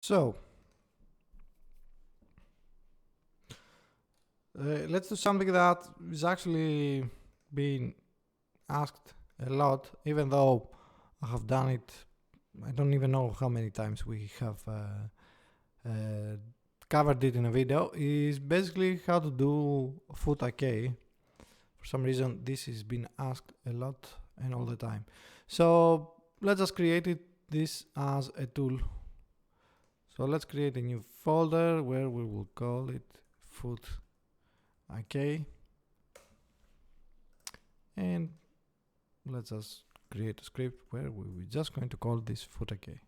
So let's do something that is actually being asked a lot, even though I have done it. I don't even know how many times we have covered it in a video. Is basically how to do FootIK. For some reason, this has been asked a lot and all the time. So let's just create this as a tool. So let's create a new folder where we will call it FootIK. And let's just create a script where we're just going to call this FootIK.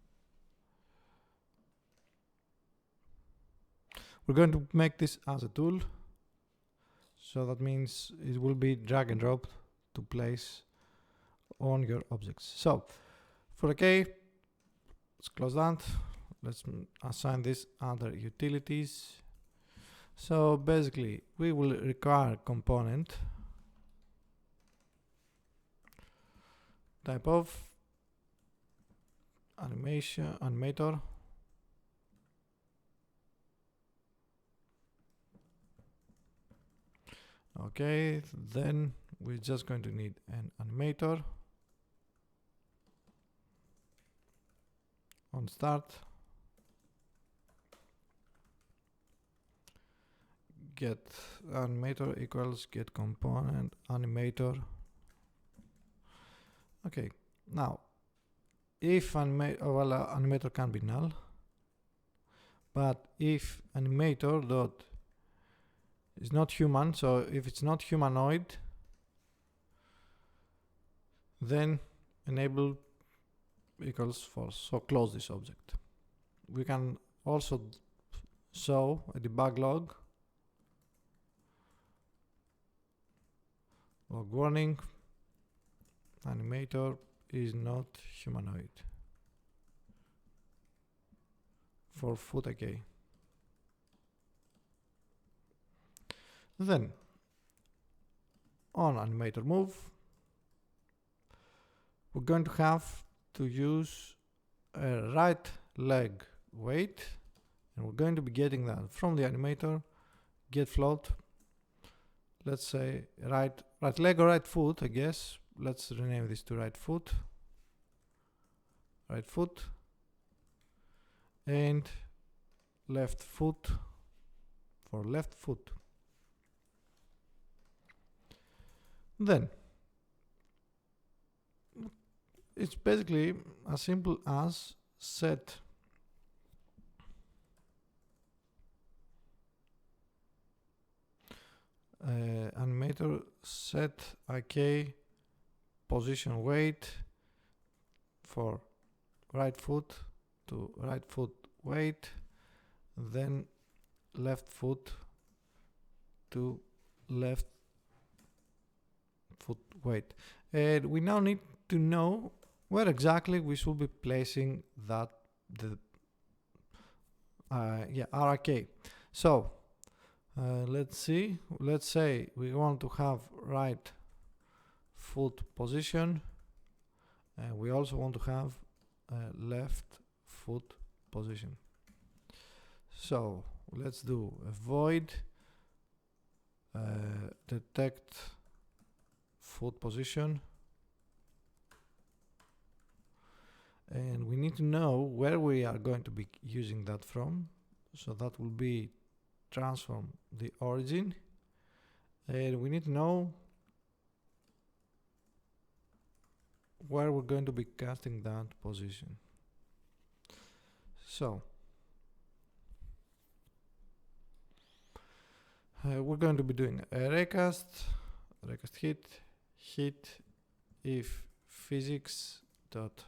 We're going to make this as a tool. So that means it will be drag and drop to place on your objects. So FootIK, let's close that. Let's assign this under utilities. So basically we will require component type of animator. Okay, then we're just going to need an animator on start. Get animator equals get component animator. Okay, now if animator can be null, but if animator dot is not human, so if it's not humanoid, then enable equals false. So close this object. We can also show a debug log warning, animator is not humanoid for FootIK. Then on animator move, we're going to have to use a right leg weight, and we're going to be getting that from the animator get float. Let's say right leg or right foot, I guess. Let's rename this to right foot, and left foot for left foot. Then it's basically as simple as set animator set IK position weight for right foot to right foot weight, then left foot to left foot weight. And we now need to know where exactly we should be placing that RIK. So let's see. Let's say we want to have right foot position, and we also want to have left foot position. So let's do a void detect foot position, and we need to know where we are going to be using that from. So that will be transform the origin, and we need to know where we're going to be casting that position. So we're going to be doing a recast hit if physics dot,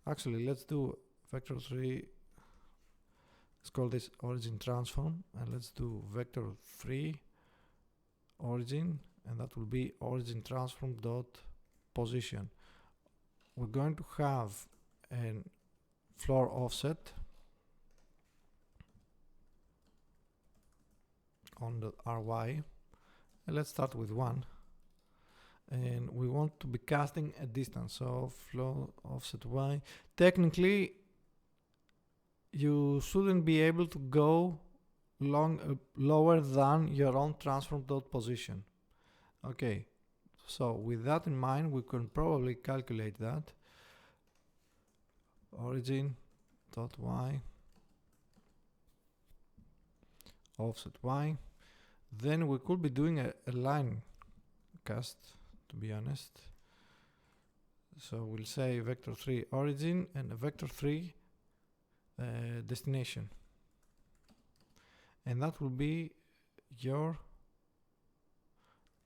actually let's do vector3, let's call this origin transform, and let's do vector3 origin, and that will be origin transform dot position. We're going to have a floor offset on the RY, and let's start with 1, and we want to be casting a distance, so floor offset Y. Technically you shouldn't be able to go lower than your own transform dot position. Okay, so with that in mind, we can probably calculate that. Origin dot y offset y. Then we could be doing a line cast, to be honest. So we'll say vector 3 origin and a vector 3 destination. And that will be your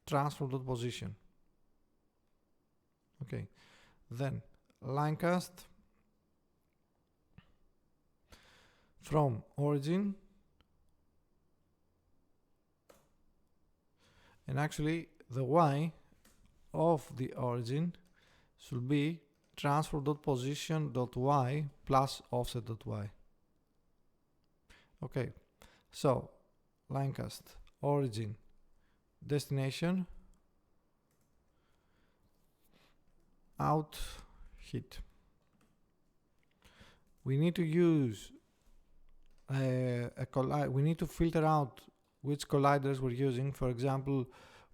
transform dot position. Okay, then line cast from origin, and actually the y of the origin should be transform.position.y plus offset.y. Okay, so line cast origin destination out hit. We need to use we need to filter out which colliders we're using. For example,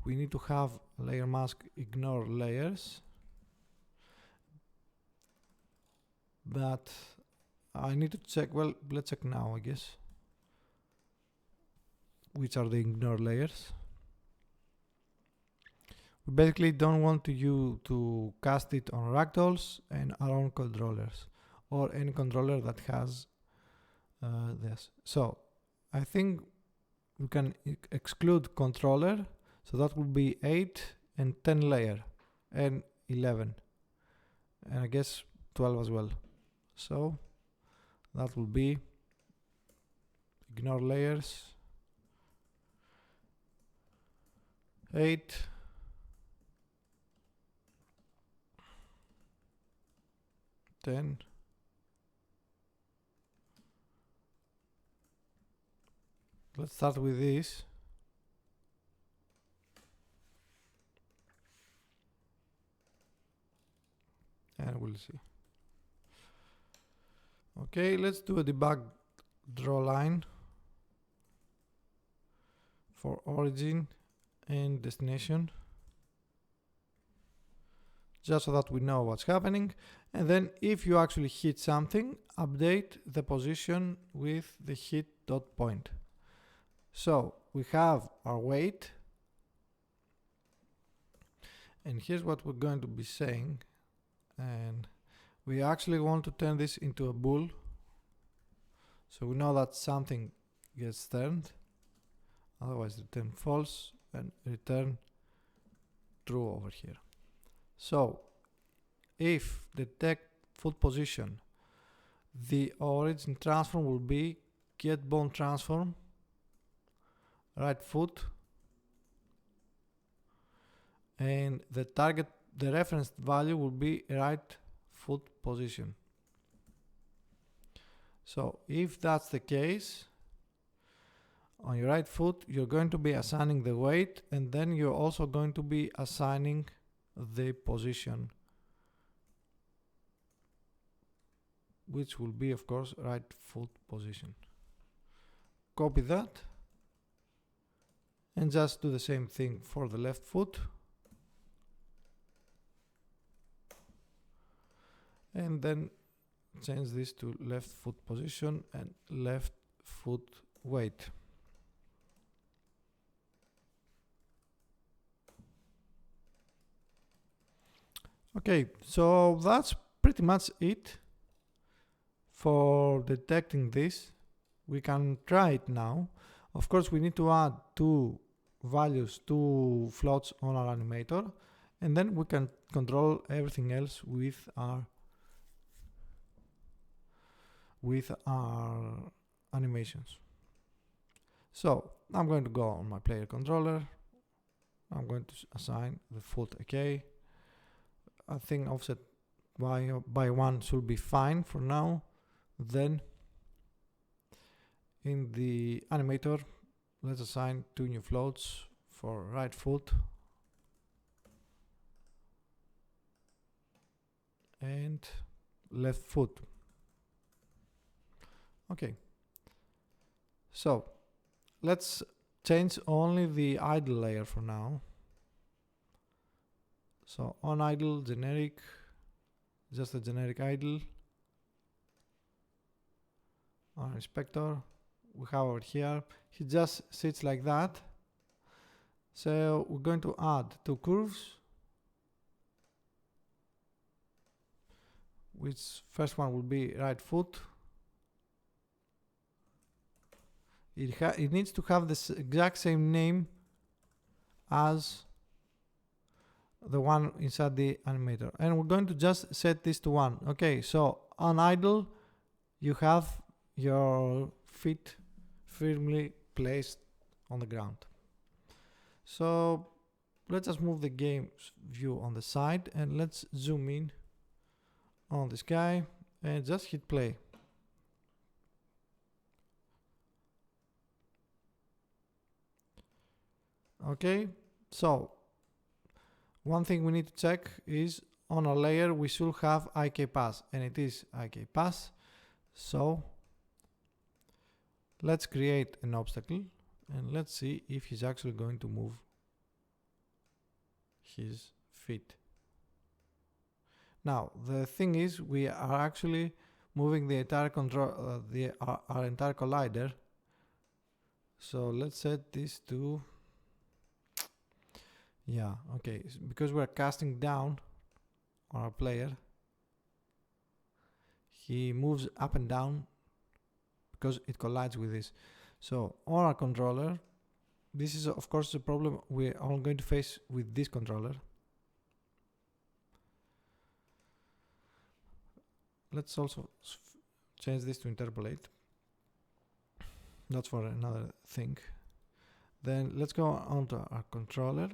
we need to have layer mask ignore layers, but I need to check. Well, let's check now, I guess, which are the ignore layers. We basically don't want you to cast it on ragdolls and our own controllers or any controller that has this. So I think we can exclude controller, so that would be 8 and 10 layer and 11 and I guess 12 as well. So that will be ignore layers 8 10 let's start with this. And we'll see. Okay, let's do a debug draw line for origin and destination, just so that we know what's happening. And then if you actually hit something, update the position with the hit dot point. So we have our weight, and here's what we're going to be saying. And we actually want to turn this into a bool, so we know that something gets turned, otherwise return false and return true over here. So if detect foot position, the origin transform will be get bone transform right foot, and the target, the reference value will be right foot position. So if that's the case, on your right foot you're going to be assigning the weight, and then you're also going to be assigning the position, which will be of course right foot position. Copy that and just do the same thing for the left foot, and then change this to left foot position and left foot weight. Okay, so that's pretty much it for detecting this. We can try it now. Of course, we need to add two values, two floats on our animator, and then we can control everything else with our animations. So I'm going to go on my player controller. I'm going to assign the foot OK. I think offset by 1 should be fine for now. Then in the animator, let's assign two new floats for right foot and left foot. Okay. So let's change only the idle layer for now. So on idle generic, just a generic idle. On inspector, we have over here, he just sits like that. So we're going to add two curves, which first one will be right foot. It needs to have this exact same name as the one inside the animator, and we're going to just set this to 1. Okay, so on idle you have your feet firmly placed on the ground. So let's just move the game view on the side and let's zoom in on this guy and just hit play. Okay, so one thing we need to check is on our layer we should have IK pass, and it is IK pass. So let's create an obstacle and let's see if he's actually going to move his feet. Now the thing is, we are actually moving the entire control, our entire collider. So let's set this to, yeah, okay, because we're casting down on our player, he moves up and down because it collides with this. So on our controller, this is of course the problem we're all going to face with this controller. Let's also change this to interpolate. That's for another thing. Then let's go on to our controller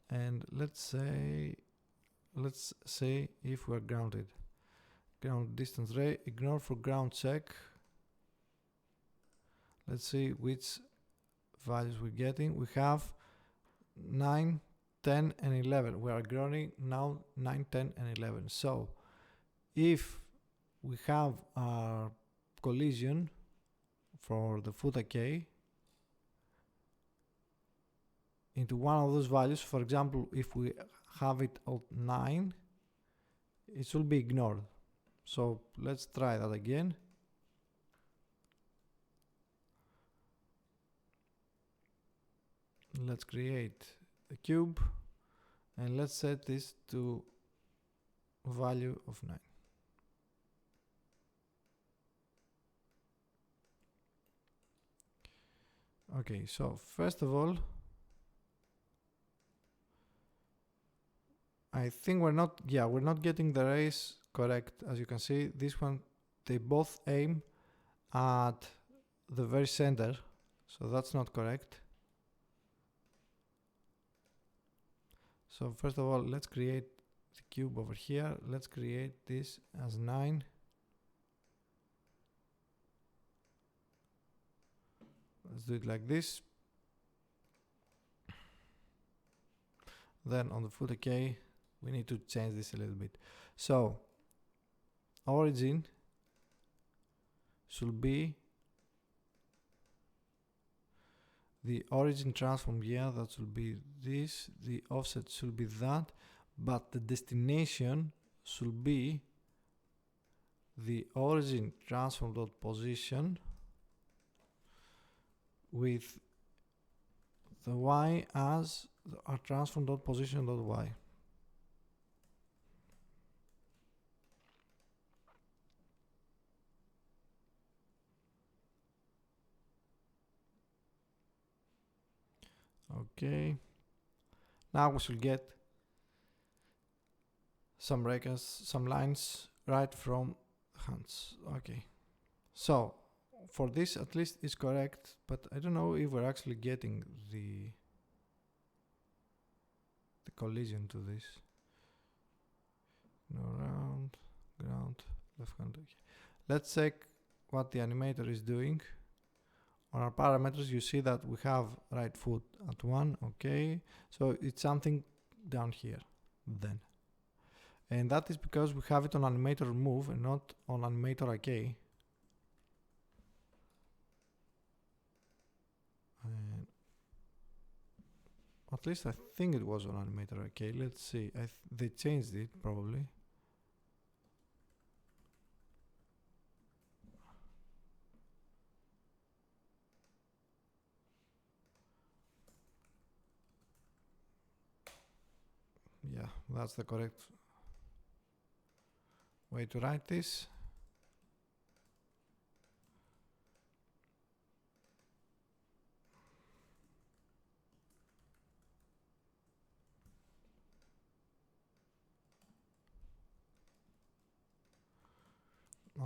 and let's say if we're grounded. Ground distance ray, ignore for ground check. Let's see which values we're getting. We have 9, 10 and 11. We are grounding now 9, 10 and 11. So if we have our collision for the foot IK into one of those values, for example, if we have it at 9, it should be ignored. So let's try that again. Let's create a cube and let's set this to value of 9. Okay, so first of all, I think we're not getting the rays correct. As you can see, this one, they both aim at the very center, so that's not correct. So first of all, let's create the cube over here. Let's create this as 9. Let's do it like this. Then on the foot IK, we need to change this a little bit. So origin should be the origin transform, yeah, that should be this. The offset should be that, but the destination should be the origin transform dot position with the y as our transform dot position dot y. Okay, now we should get some recas, some lines right from hands. Okay, so for this at least is correct, but I don't know if we're actually getting the collision to this. No, round, ground, left hand. Okay. Let's check what the animator is doing. On our parameters, you see that we have right foot at 1. Okay, so it's something down here then. And that is because we have it on animator move and not on animator IK. And at least I think it was on animator IK. Let's see. They changed it probably. Yeah, that's the correct way to write this.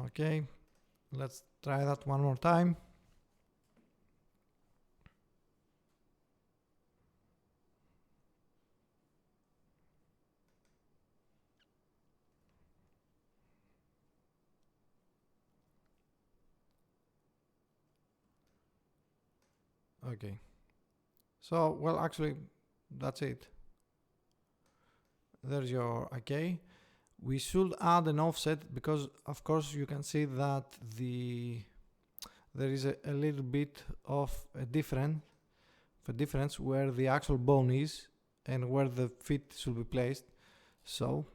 Okay, let's try that one more time. Okay, so well, actually that's it. There's your IK. We should add an offset because of course you can see that there is a little bit of a difference where the actual bone is and where the feet should be placed. So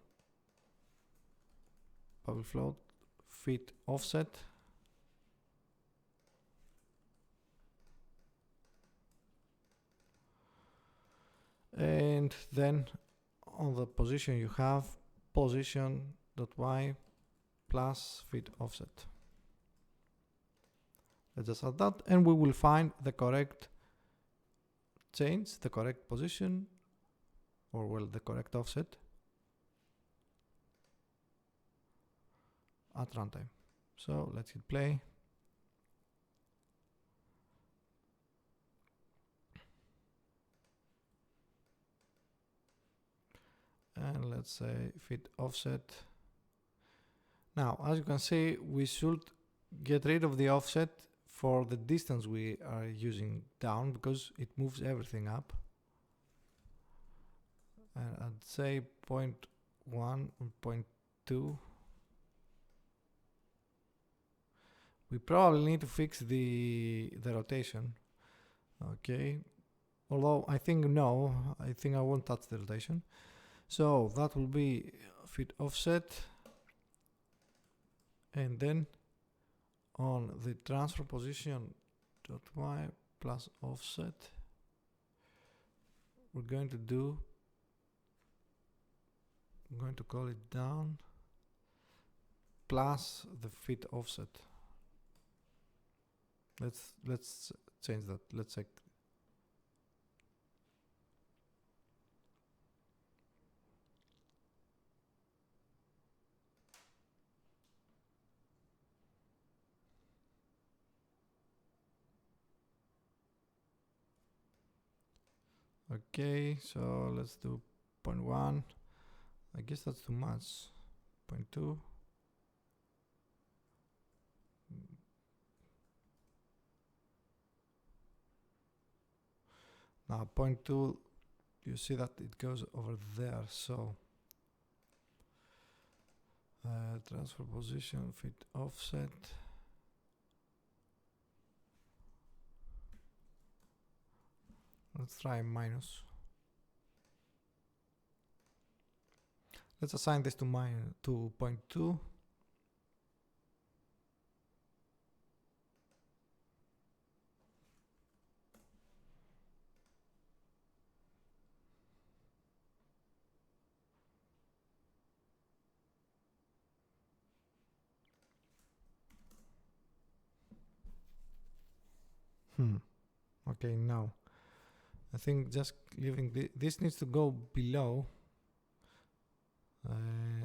bubble float feet offset, and then on the position you have position.y plus feet offset. Let's just add that and we will find the correct change, the correct position, or well, the correct offset at runtime. So let's hit play. And let's say fit offset. Now, as you can see, we should get rid of the offset for the distance we are using down because it moves everything up. And I'd say 0.1 and 0.2. We probably need to fix the rotation. Okay. Although I think I won't touch the rotation. So that will be fit offset, and then on the transfer position .y plus offset, we're going to call it down plus the fit offset. Let's change that. Let's check. Okay, so let's do 0.1. I guess that's too much. 0.2. Now 0.2, you see that it goes over there, so transfer position, fit offset. Let's try minus. Let's assign this to 0.2. Okay, now I think just leaving this needs to go below.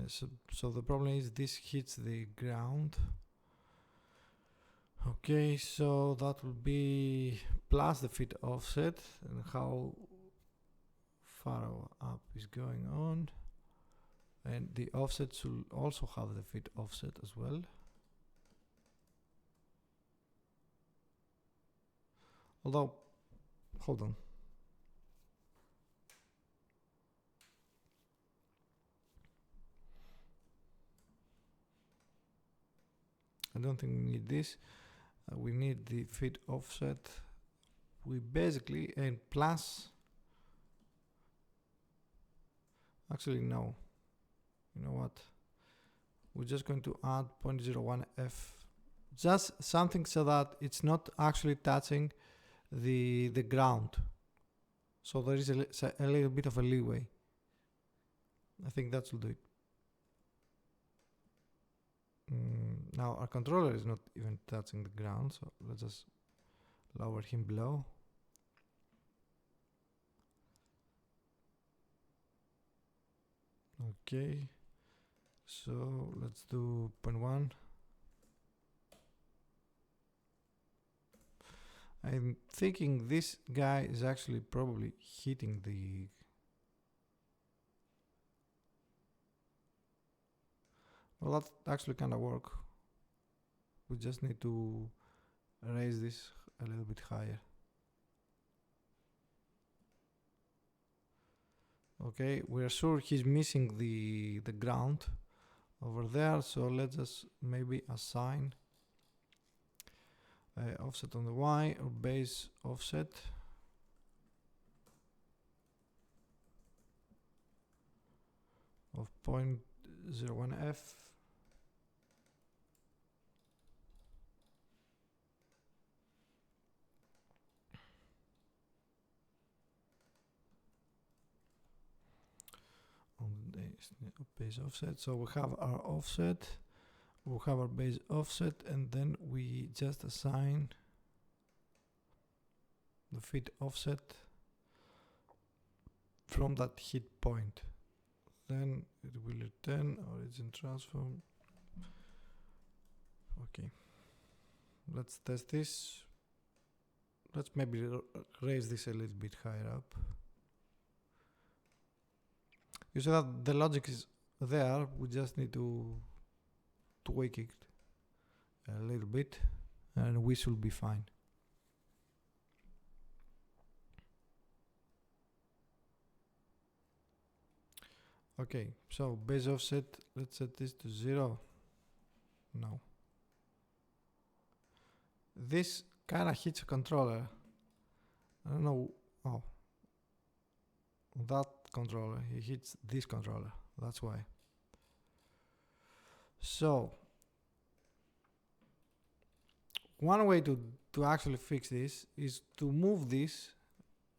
So the problem is this hits the ground. Okay, so that will be plus the fit offset and how far up is going on, and the offset should also have the fit offset as well. Although, hold on. don't think we need this. We need the fit offset. We basically, and plus, actually no, you know what, we're just going to add 0.01f, just something so that it's not actually touching the ground, so there is a little bit of a leeway. I think that will do it. Now our controller is not even touching the ground, so let's just lower him below. Okay, so let's do 0.1. I'm thinking this guy is actually probably hitting the... Well, that actually kind of work. We just need to raise this a little bit higher. Okay, we're sure he's missing the ground over there, so let's just maybe assign offset on the Y or base offset. Of 0.01f. On the base offset. So we have our offset, we have our base offset, and then we just assign the fit offset from that hit point. Then it will return origin transform. Okay, let's test this. Let's maybe raise this a little bit higher up. You see that the logic is there, we just need to tweak it a little bit and we should be fine. Okay, so base offset, let's set this to 0. No. This kind of hits a controller. I don't know. Oh. That controller, he hits this controller. That's why. So, one way to actually fix this is to move this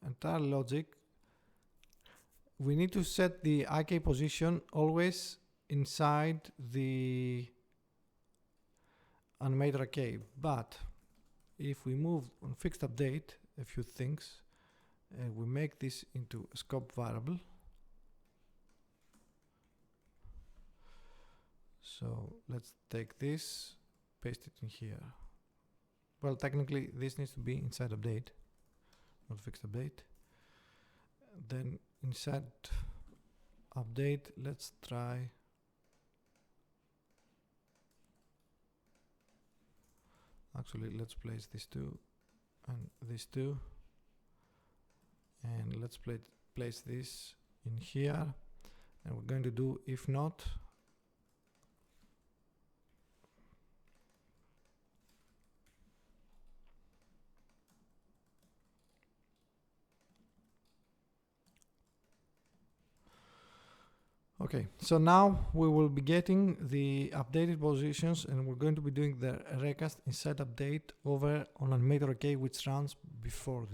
entire logic. We need to set the IK position always inside the animator IK, but if we move on fixed update a few things, we make this into a scope variable. So let's take this, paste it in here. Well, technically this needs to be inside update, not fixed update. Then inside update, let's try actually let's place these two and these two, and let's place this in here, and we're going to do if not. Okay, so now we will be getting the updated positions, and we're going to be doing the recast inside update over on animator IK, which runs before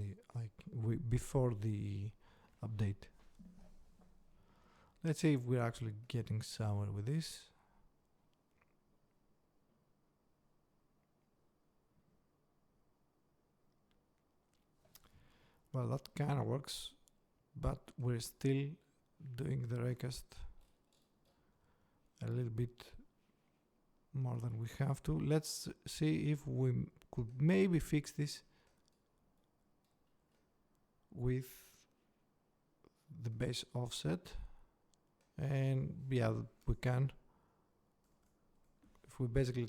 the update. Let's see if we're actually getting somewhere with this. Well, that kind of works, but we're still doing the recast a little bit more than we have to. Let's see if we could maybe fix this with the base offset, and yeah, we can. If we basically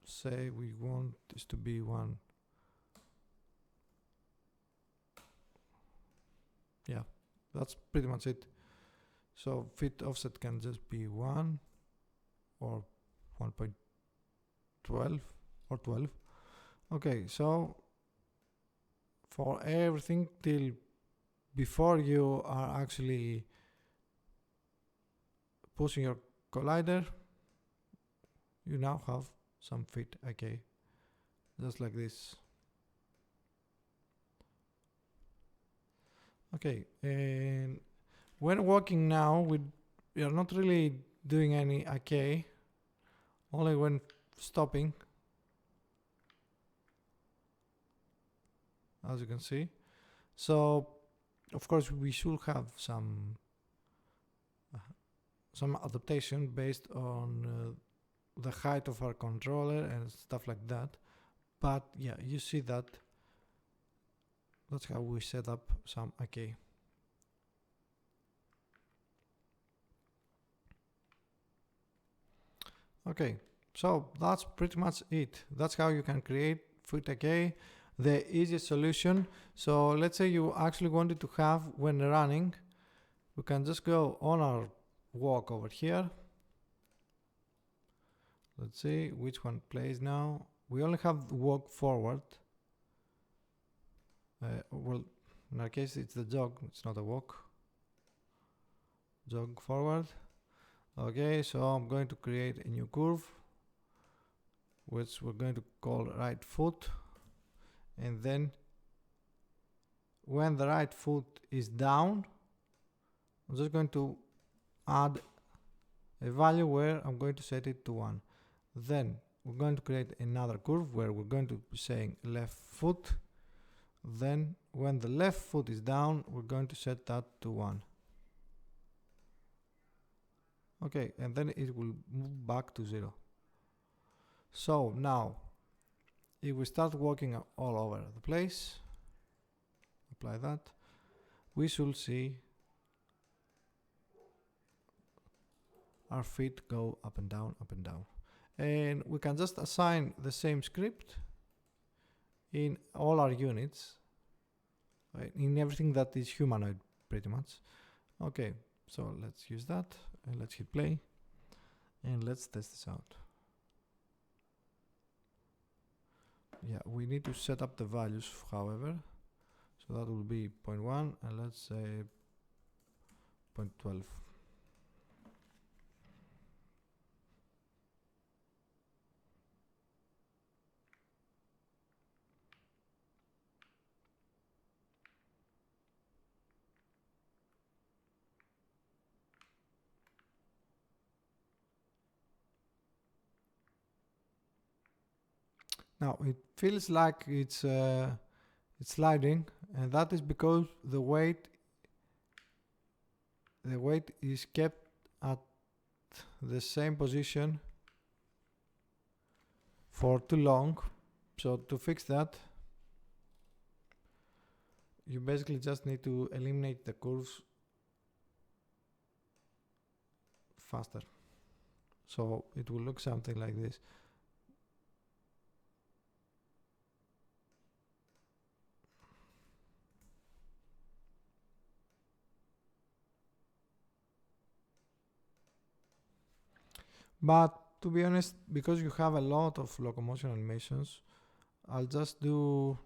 say we want this to be 1, yeah, that's pretty much it. So fit offset can just be 1 or 1.2 12 or 12. Okay, so for everything till before you are actually pushing your collider, you now have some fit, okay, just like this. Okay, and when walking now, we are not really doing any okay, only when stopping, as you can see. So of course we should have some adaptation based on the height of our controller and stuff like that, but yeah, you see that that's how we set up some IK. Okay, so that's pretty much it. That's how you can create Foot IK, the easiest solution. So let's say you actually wanted to have when running, we can just go on our walk over here. Let's see which one plays now. We only have walk forward. Well, in our case it's the jog, it's not a walk. Jog forward. Okay, so I'm going to create a new curve, which we're going to call right foot. And then when the right foot is down, I'm just going to add a value where I'm going to set it to 1. Then we're going to create another curve where we're going to be saying left foot. Then when the left foot is down, we're going to set that to 1. Okay, and then it will move back to 0. So now, if we start walking all over the place, apply that, we should see our feet go up and down, up and down. And we can just assign the same script in all our units, right? In everything that is humanoid, pretty much. Okay, so let's use that, and let's hit play, and let's test this out. Yeah, we need to set up the values, however, so that will be 0.1, and let's say 0.12. Now it feels like it's sliding, and that is because the weight is kept at the same position for too long. So to fix that, you basically just need to eliminate the curves faster. So it will look something like this. But to be honest, because you have a lot of locomotion animations, I'll just do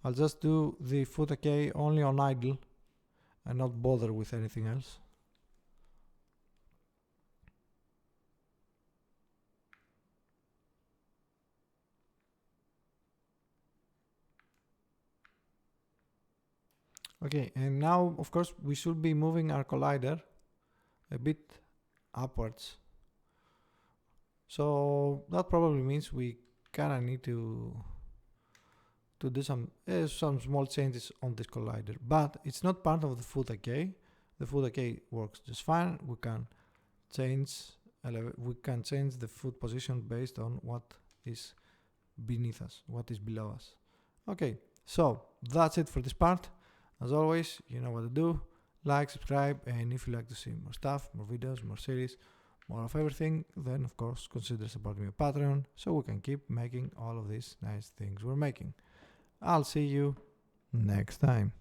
the foot IK only on idle and not bother with anything else. Okay, and now of course we should be moving our collider a bit upwards. So that probably means we kinda need to do some small changes on this collider, but it's not part of the foot IK. The foot IK works just fine. We can change the foot position based on what is beneath us, what is below us. Okay, so that's it for this part. As always, you know what to do. Like, subscribe, and if you like to see more stuff, more videos, more series, more of everything, then of course consider supporting me on Patreon so we can keep making all of these nice things we're making. I'll see you next time.